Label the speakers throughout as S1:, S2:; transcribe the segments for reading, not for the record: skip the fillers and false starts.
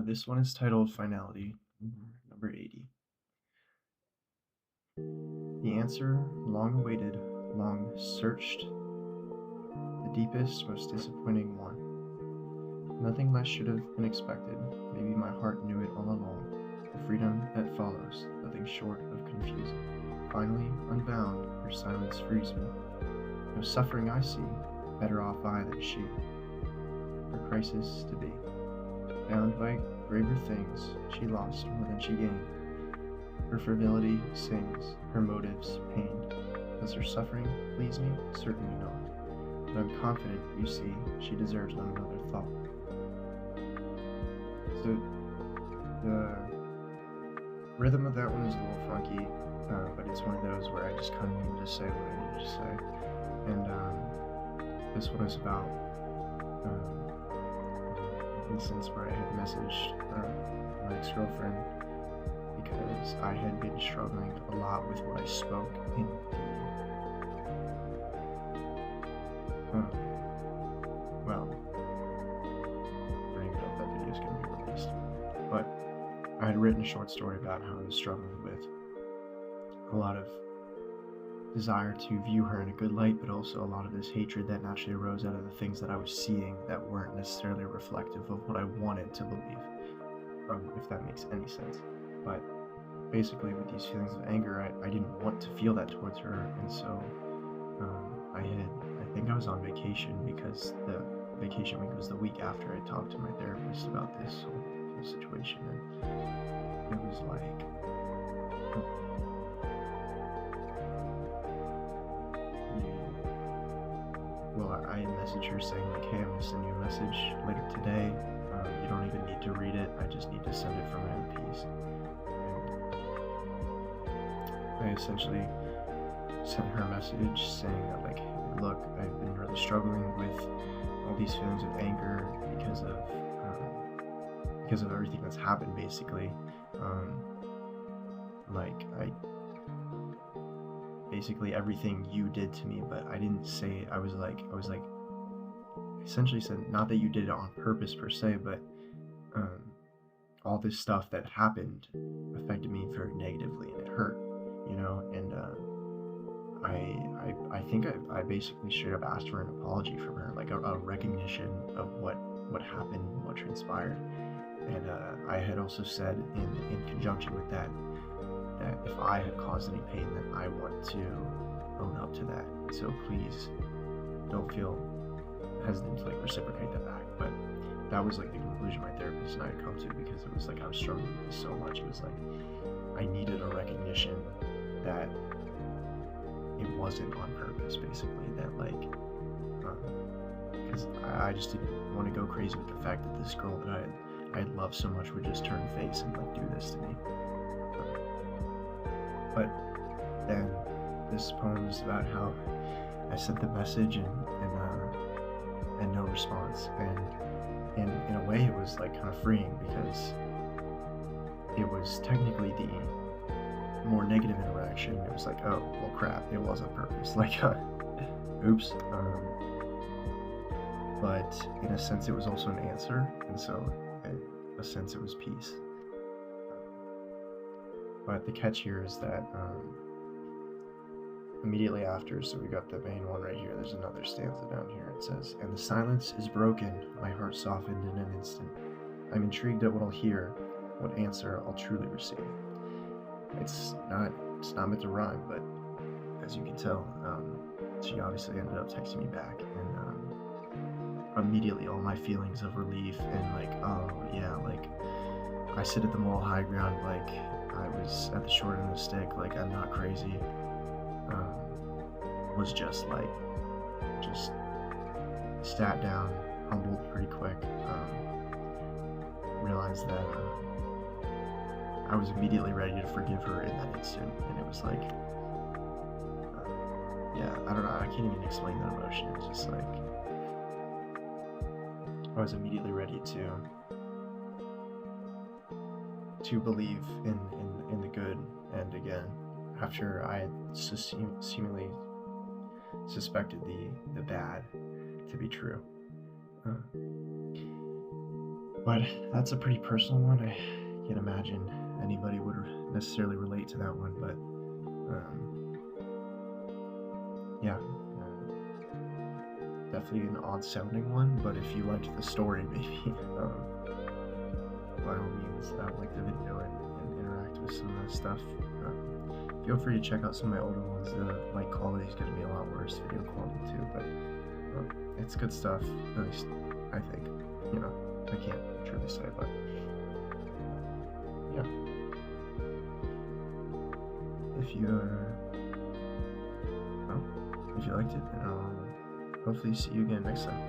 S1: This one is titled Finality, number 80. The answer, long awaited, long searched, the deepest, most disappointing one. Nothing less should have been expected. Maybe my heart knew it all along. The freedom that follows, nothing short of confusing. Finally, unbound, her silence frees me. No suffering I see, better off I than she. Her crisis to be. Bound by graver things, she lost more than she gained. Her frivolity sings, her motives pained. Does her suffering please me? Certainly not. But I'm confident, you see, she deserves none another thought. So the rhythm of that one is a little funky, but it's one of those where I just kind of needed to say what I needed to say. And this one is about an instance where I had messaged my ex-girlfriend because I had been struggling a lot with what I spoke in well, I don't even know if that video is going to be released, but I had written a short story about how I was struggling with a lot of desire to view her in a good light, but also a lot of this hatred that naturally arose out of the things that I was seeing that weren't necessarily reflective of what I wanted to believe, if that makes any sense. But basically, with these feelings of anger, I didn't want to feel that towards her, and so I think I was on vacation because the vacation week was the week after I talked to my therapist about this whole situation, and it was like, well, I messaged her saying like, hey, I'm gonna send you a message later today. You don't even need to read it. I just need to send it for my own peace. And I essentially sent her a message saying that like, look, I've been really struggling with all these feelings of anger because of everything that's happened, basically. Like I basically everything you did to me, but I didn't say. I was like essentially said not that you did it on purpose per se, but um, all this stuff that happened affected me very negatively and it hurt, and I think I basically should have asked for an apology from her, like a recognition of what happened, what transpired, and I had also said in conjunction with that if I had caused any pain, then I want to own up to that. So please don't feel hesitant to like reciprocate that back. But that was like the conclusion my therapist and I had come to, because it was like I was struggling with this so much. It was like I needed a recognition that it wasn't on purpose, basically. That like, because I just didn't want to go crazy with the fact that this girl that I had loved so much would just turn face and like do this to me. But then this poem is about how I sent the message and no response, and in a way it was like kind of freeing, because it was technically the more negative interaction. It was like, oh well, crap, it was on purpose. Like, oops. But in a sense, it was also an answer, and so in a sense, it was peace. But the catch here is that immediately after, so we got the main one right here, there's another stanza down here. It says, and the silence is broken, my heart softened in an instant. I'm intrigued at what I'll hear, what answer I'll truly receive. It's not meant to rhyme, but as you can tell, she obviously ended up texting me back, and immediately all my feelings of relief and like, oh yeah, like I sit at the moral high ground, like I was at the short end of the stick, like I'm not crazy, was just sat down, humbled pretty quick, realized that I was immediately ready to forgive her in that instant, and it was like, yeah, I don't know, I can't even explain that emotion. It was just like, I was immediately ready to believe in the good, and again, after I had seemingly suspected the bad to be true. But that's a pretty personal one. I can't imagine anybody would necessarily relate to that one, but yeah, definitely an odd sounding one. But if you liked the story, maybe by all means, like the video and interact with some of that stuff. Feel free to check out some of my older ones. The mic quality is going to be a lot worse, video quality too, but it's good stuff. At least I think. You know, I can't truly say, but yeah. If you well, if you liked it, then I'll hopefully see you again next time.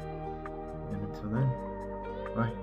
S1: And until then, bye.